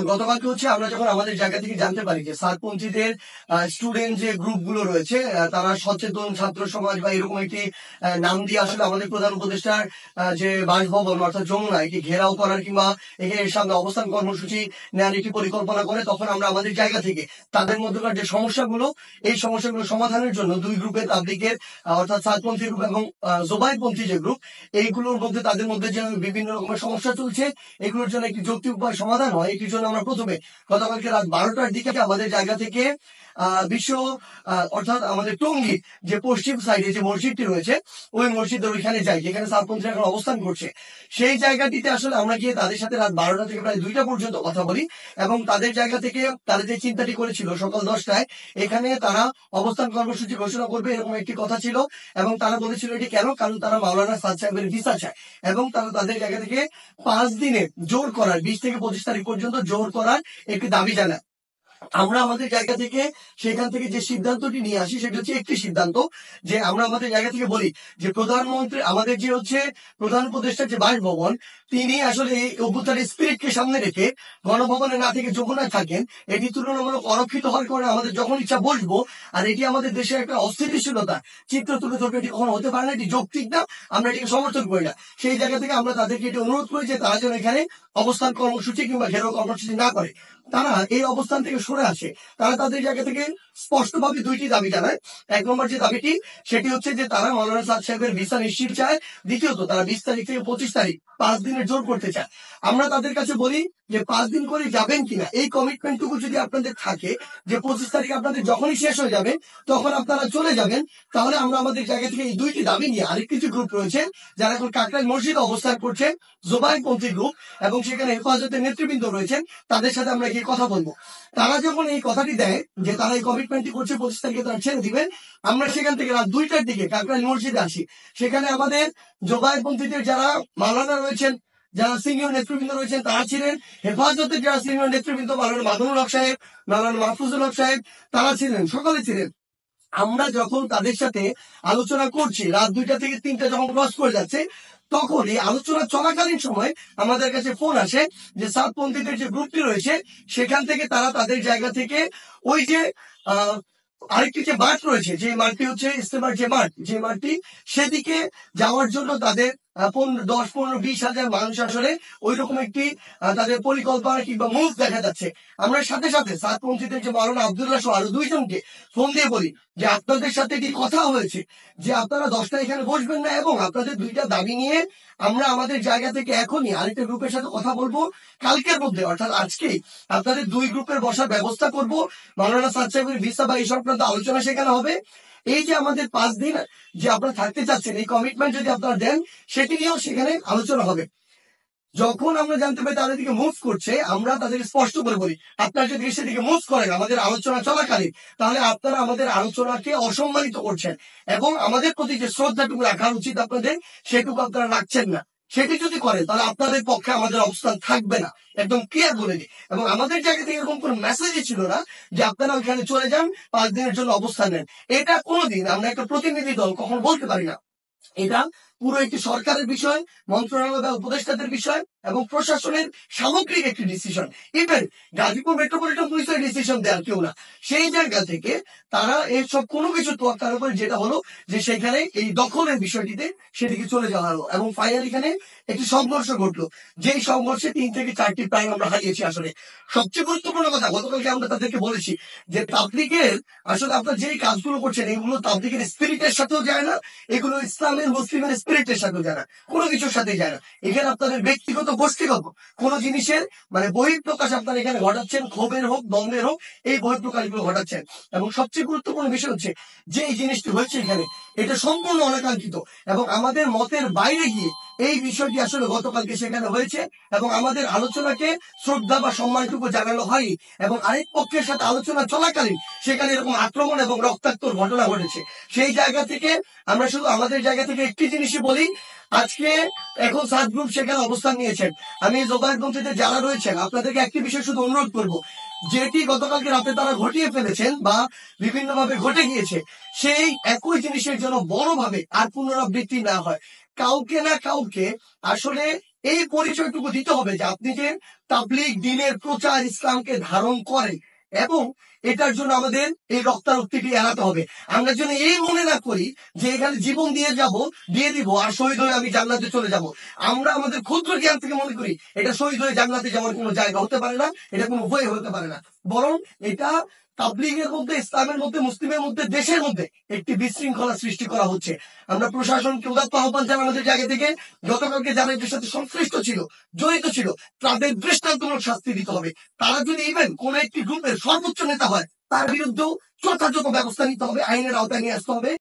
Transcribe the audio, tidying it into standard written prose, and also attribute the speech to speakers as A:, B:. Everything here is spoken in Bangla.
A: গতকালকে হচ্ছে আমরা যখন আমাদের জায়গা থেকে জানতে পারি যে সাতপন্থীদের স্টুডেন্ট যে গ্রুপগুলো রয়েছে তারা সচেতন ছাত্র সমাজ বা এরকম একটি নাম দিয়ে আসলে আমাদের প্রধান উপদেষ্টার যে বাসভবন অর্থাৎ যমুনা এটি ঘেরাও করার কিংবা এর সামনে অবস্থান কর্মসূচি নেওয়ার একটি পরিকল্পনা করে, তখন আমরা আমাদের জায়গা থেকে তাদের মধ্যকার যে সমস্যাগুলো এই সমস্যাগুলো সমাধানের জন্য দুই গ্রুপের তাবলিগের অর্থাৎ সাতপন্থী গ্রুপ এবং জোবাইরপন্থী যে গ্রুপ, এইগুলোর মধ্যে তাদের মধ্যে যে বিভিন্ন রকমের সমস্যা চলছে এগুলোর জন্য একটি যৌক্তিক উপায় সমাধান হয়, এটির জন্য আমরা প্রথমে গতকালকে রাত 12টার দিকে আমাদের জায়গা থেকে বিশ্ব অর্থাৎ আমাদের টঙ্গী যে পশ্চিম সাইডে যে মসজিদটি রয়েছে ওই মসজিদের ওইখানে যাই, যেখানে সাতপন্থীরা এখন অবস্থান করছে। সেই জায়গাটিতে আসলে আমরা গিয়ে তাদের সাথে রাত 12টা থেকে প্রায় 2টা পর্যন্ত কথা বলি এবং তাদের জায়গা থেকে তারা যে চিন্তাটি করেছিল সকাল 10টায় এখানে তারা অবস্থান কর্মসূচি ঘোষণা করবে এরকম একটি কথা ছিল এবং তারা বলেছিল এটি কেন, কারণ তারা মাওলানা সাদ সাহেবের ভিসা চায় এবং তারা তাদের জায়গা থেকে 5 দিনে জোর করার 20 থেকে 25 তারিখ পর্যন্ত জোর করার একটি দাবি জানায়। আমরা আমাদের জায়গা থেকে সেখান থেকে যে সিদ্ধান্তটি নিয়ে আসি সেটা হচ্ছে একটি সিদ্ধান্ত, যে আমরা আমাদের জায়গা থেকে বলি যে প্রধানমন্ত্রী আমাদের যে হচ্ছে প্রধান উপদেষ্টার যে বাসভবন তিনি আসলে এই অভ্যুত্থানের স্পিরিটকে সামনে রেখে গণভবনে না থেকে যমুনায় থাকেন, এটি তুলনামূলক অরক্ষিত হওয়ার কারণে আমাদের যখন ইচ্ছা বসবো, আর এটি আমাদের দেশের একটা অস্থিতিশীলতা চিত্র তুলে ধরবে, এটি কখনো হতে পারে না, এটি যৌক্তিক না, আমরা এটিকে সমর্থন করি না। সেই জায়গা থেকে আমরা তাদেরকে এটি অনুরোধ করি যে তারা যেন এখানে অবস্থান কর্মসূচি কিংবা ঘেরাও কর্মসূচি না করে, তারা এই অবস্থান থেকে সরে আসে। তারা তাদের জায়গা থেকে স্পষ্টভাবে দুইটি দাবি জানায়। 1 নম্বর যে দাবিটি সেটি হচ্ছে যে তারা মাওলানা সাদ সাহেবের ভিসা নিশ্চিত চায়, দ্বিতীয়ত তারা 20 তারিখ থেকে 25 তারিখ 5 দিনের জোর করতে চায়। আমরা তাদের কাছে বলি যে 5 দিন করে যাবেন কিনা, এই কমিটমেন্টটুকু যদি আপনাদের থাকে যে 25 তারিখ আপনাদের যখনই শেষ হয়ে যাবে তখন আপনারা চলে যাবেন, তাহলে আমরা আমাদের জায়গা থেকে এই দুইটি দাবি নিয়ে আরেক কিছু গ্রুপ রয়েছে যারা এখন কাকরাইল মসজিদে অবস্থান করছে, জোবাইরপন্থী গ্রুপ, এবং সেখানে হেফাজতের নেতৃবৃন্দ রয়েছেন, তাদের সাথে আমরা গিয়ে কথা বলবো। তারা যখন এই কথাটি দেয় যে তারা এই কমিটমেন্টটি করছে 25 তারিখে তারা ছেড়ে দিবেন, আমরা সেখান থেকে রাত 2টার দিকে কাকরাইল মসজিদে আসি। সেখানে আমাদের জোবাইরপন্থীদের যারা মাওলানা রয়েছেন, যারা সিনিয়র নেতৃবৃন্দ রয়েছেন তারা ছিলেন, হেফাজতের যারা সিনিয়র নেতৃবৃন্দ মাওলানা মাদুনুল হক সাহেব, মাওলানা মাহফুজুল হক সাহেব, তারা ছিলেন, সকলে ছিলেন। আমরা যখন তাদের সাথে আলোচনা করছি রাত 2টা থেকে 3টা যখন ক্রস করে যাচ্ছে, তখন এই আলোচনা চলাকালীন সময় আমাদের কাছে ফোন আসে যে সাতপন্থীদের যে গ্রুপটি রয়েছে সেখান থেকে তারা তাদের জায়গা থেকে ওই যে আরেকটি যে মাঠ রয়েছে, যে মাঠটি হচ্ছে ইস্তেমার যে মাঠ, যে মাঠটি সেদিকে যাওয়ার জন্য তাদের 10, 15, 20 হাজার মানুষ আসলে ওই রকম একটি তাদের পরিকল্পনা কিংবা মুভ দেখা যাচ্ছে। আমরা সাথে সাথে সাতপন্থীদের যে মাওলানা আব্দুল্লাহ সহ আরো 2জনকে ফোন দিয়ে বলি যে আপনাদের সাথে এটি কথা হয়েছে যে আপনারা 10টা এখানে বসবেন না এবং আপনাদের 2টা দাবি নিয়ে আমরা আমাদের জায়গা থেকে এখনই আরেকটা গ্রুপের সাথে কথা বলবো, কালকের মধ্যে অর্থাৎ আজকেই আপনাদের 2 গ্রুপের বসার ব্যবস্থা করব, মাওলানা সাদ সাহেবের ভিসা বা এই সংক্রান্ত আলোচনা সেখানে হবে। এই যে আমাদের 5 দিন যে আপনারা থাকতে চাচ্ছেন এই কমিটমেন্ট যদি আপনারা দেন সেটি নিয়েও সেখানে আলোচনা হবে। যখন আমরা জানতে পারি তাদের দিকে মুভ করছে, আমরা তাদের স্পষ্ট করে বলি আপনারা যদি সেদিকে মুভ করেন আমাদের আলোচনা চলাকালীন, তাহলে আপনারা আমাদের আলোচনাকে অসম্মানিত করছেন এবং আমাদের প্রতি যে শ্রদ্ধাটুকু রাখা উচিত আপনাদের সেটুকু আপনারা রাখছেন না। সেটি যদি করেন তাহলে আপনাদের পক্ষে আমাদের অবস্থান থাকবে না, একদম ক্লিয়ার বলে দিই। এবং আমাদের জায়গা থেকে এরকম কোন মেসেজই ছিল না যে আপনারা ওইখানে চলে যান 5 দিনের জন্য অবস্থান নেন। এটা কোনোদিন আমরা একটা প্রতিনিধি দল কখনো বলতে পারি না। এটা পুরো একটি সরকারের বিষয়, মন্ত্রণালয় বা উপদেষ্টাদের বিষয় এবং প্রশাসনের সামগ্রিক একটি ডিসিশন। ইভেন গাজীপুর মেট্রোপলিটন পুলিশের ডিসিশন দেওয়ার কেউ না। সেই জায়গা থেকে তারা এইসব কোনো কিছু তোয়াক্কার উপরে যেটা হলো যে সেখানে এই দখলের বিষয়টিতে সেদিকে চলে যাওয়া হলো এবং ফাইনাল এখানে একটি সংঘর্ষ ঘটলো, যেই সংঘর্ষে 3 থেকে 4টি প্রাণ আমরা হারিয়েছি। আসলে সবচেয়ে গুরুত্বপূর্ণ কথা, গতকালকে আমরা তাদেরকে বলেছি যে তাবলিগের আসলে আপনারা যেই কাজগুলো করছেন এগুলো তাবলিগের স্পিরিটের সাথেও যায় না, এগুলো ইসলামের মুসলিমের স্পিরিটের সাথেও যায় না, কোনো কিছুর সাথে যায় না। এখানে আপনাদের ব্যক্তিগত গোষ্ঠীগত কোন জিনিসের মানে বহিঃপ্রকাশ আপনারা এখানে ঘটাচ্ছেন, ক্ষোভের হোক দ্বন্দ্বের হোক এই বহিঃপ্রকাশ গুলো ঘটাচ্ছেন। এবং সবচেয়ে গুরুত্বপূর্ণ বিষয় হচ্ছে যে এই জিনিসটি হয়েছে এখানে এটা সম্পূর্ণ অনাকাঙ্ক্ষিত এবং আমাদের মতের বাইরে গিয়ে এই বিষয়টি আসলে গতকালকে সেখানে হয়েছে এবং আমাদের আলোচনাকে শ্রদ্ধা বা সম্মানটুকু জানানো হয়নি এবং আরেক পক্ষের সাথে আলোচনা চলাকালীন সেখানে এরকম আক্রমণ এবং রক্তাক্ত ঘটনা ঘটেছে। সেই জায়গা থেকে আমরা শুধু আমাদের জায়গা থেকে একটি জিনিসই বলি, আজকে এখন 7 গ্রুপ সেখানে অবস্থান নিয়েছেন, আমি জোবাইরপন্থীতে যারা রয়েছেন আপনাদেরকে একটি বিষয় শুধু অনুরোধ করব, যেটি গতকালকে রাতে তারা ঘটিয়ে ফেলেছেন বা বিভিন্ন ভাবে ঘটে গিয়েছে সেই একই জিনিসের জন্য বড়ভাবে আর পুনরাবৃত্তি না হয়। কাউকে না কাউকে আসলে এই পরিচয়টুকু দিতে হবে যে আপনি যে তাবলিগ দিনের প্রচার ইসলামকে ধারণ করেন, এবং এটার জন্য আমাদের এই রক্তারক্তিটি এড়াতে হবে। আমরা যেন এই মনে না করি যে এখানে জীবন দিয়ে দিব আর শহীদ হয়ে আমি জান্নাতে চলে যাব। আমরা আমাদের ক্ষুদ্র জ্ঞান থেকে মনে করি এটা শহীদ হয়ে জান্নাতে যাওয়ার কোনো জায়গা হতে পারে না, এটা কোনো উপায় হতে পারে না। বরং এটা তাবলিগের মধ্যে, ইসলামের মধ্যে, মুসলিমের মধ্যে, দেশের মধ্যে একটি বিশৃঙ্খলা সৃষ্টি করা হচ্ছে। আমরা প্রশাসনকে উদাত্ত আহ্বান জানাই আমাদের জায়গা থেকে, গতকালকে যারা এটার সাথে সংশ্লিষ্ট ছিল, জড়িত ছিল, তাদের দৃষ্টান্তমূলক শাস্তি দিতে হবে। তারা যদি ইভেন কোন একটি গ্রুপের সর্বোচ্চ নেতা হয়, তার বিরুদ্ধেও যথাযথ ব্যবস্থা নিতে হবে, আইনের আওতায় নিয়ে আসতে হবে।